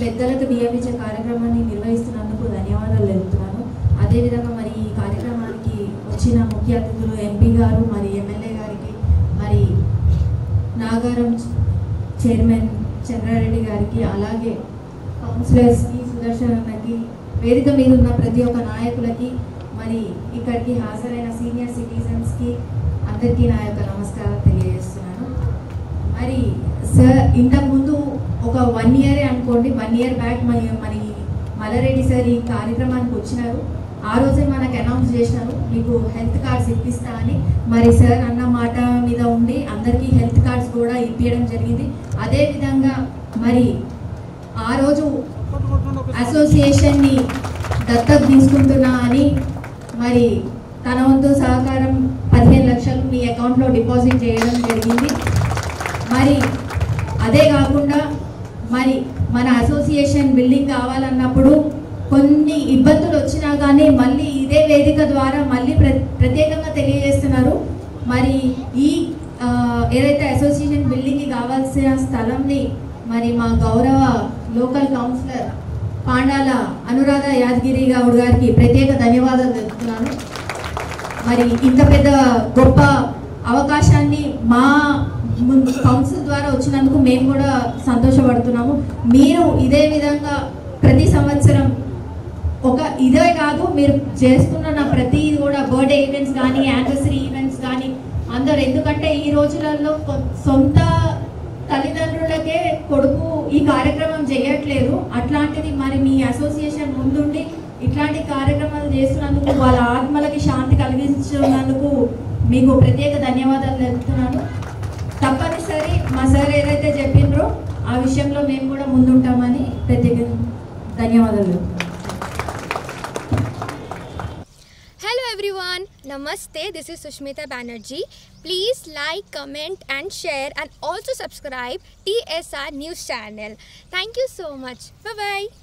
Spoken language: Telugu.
పెద్దలకు బియ్యం ఇచ్చే కార్యక్రమాన్ని నిర్వహిస్తున్నందుకు ధన్యవాదాలు తెలుపుతున్నాను. అదేవిధంగా మరి ఈ కార్యక్రమానికి వచ్చిన ముఖ్య అతిథులు ఎంపీ గారు, మరి ఎమ్మెల్యే గారికి, మరి నాగారం చైర్మన్ చంద్రారెడ్డి గారికి, అలాగే కౌన్సిలర్స్కి, సుదర్శన్ అన్నకి, వేదిక మీద ఉన్న ప్రతి ఒక్క నాయకులకి, మరి ఇక్కడికి హాజరైన సీనియర్ సిటిజన్స్కి అందరికీ నా యొక్క నమస్కారం తెలియజేస్తున్నాను. మరి సార్ ఇంతకుముందు ఒక 1 year అనుకోండి, 1 year బ్యాక్ మరి మల్లారెడ్డి సార్ ఈ కార్యక్రమానికి వచ్చినారు. ఆ రోజే మనకు అనౌన్స్ చేసినారు మీకు హెల్త్ కార్డ్స్ ఇప్పిస్తా అని. మరి సార్ అన్న మాట మీద ఉండి అందరికీ హెల్త్ కార్డ్స్ కూడా ఇప్పించడం జరిగింది. అదేవిధంగా మరి ఆ రోజు అసోసియేషన్ని దత్తత తీసుకుంటున్నా అని మరి తన వంతు సహకారం 15 లక్షలు మీ అకౌంట్లో డిపాజిట్ చేయడం జరిగింది. మరి అదే కాకుండా మరి మన అసోసియేషన్ బిల్డింగ్ కావాలన్నప్పుడు కొన్ని ఇబ్బందులు వచ్చినా కానీ మళ్ళీ ఇదే వేదిక ద్వారా మళ్ళీ ప్రత్యేకంగా తెలియజేస్తున్నారు. మరి ఈ ఏదైతే అసోసియేషన్ బిల్డింగ్కి కావాల్సిన స్థలంని మరి మా గౌరవ లోకల్ కౌన్సిలర్ పాండాల అనురాధ యాదగిరి గౌడ్ గారికి ప్రత్యేక ధన్యవాదాలు తెలుపుతున్నాను. మరి ఇంత పెద్ద గొప్ప అవకాశాన్ని మా కౌన్సిల్ ద్వారా వచ్చినందుకు మేము కూడా సంతోషపడుతున్నాము. మీరు ఇదే విధంగా ప్రతి సంవత్సరం ఇదే కాదు, మీరు చేస్తున్న ప్రతి కూడా బర్త్డే ఈవెంట్స్ కానీ, యానివర్సరీ ఈవెంట్స్ కానీ అందరు, ఎందుకంటే ఈ రోజులలో సొంత తల్లిదండ్రులకే కొడుకు ఈ కార్యక్రమం చేయట్లేదు. అట్లాంటిది మరి మీ అసోసియేషన్ ముందుండి ఇట్లాంటి కార్యక్రమాలు చేస్తున్నందుకు, వాళ్ళ ఆత్మలకి శాంతి కలిగించినందుకు మీకు ప్రత్యేక ధన్యవాదాలు తెలుపుతున్నాను. తప్పనిసరి మా సార్ ఏదైతే చెప్పిండ్రో ఆ విషయంలో మేము కూడా ముందుంటామని ప్రత్యేక ధన్యవాదాలు. Hello everyone, Namaste, this is Sushmita Banerjee. Please like, comment and share and also subscribe TSR News channel. Thank you so much. Bye bye.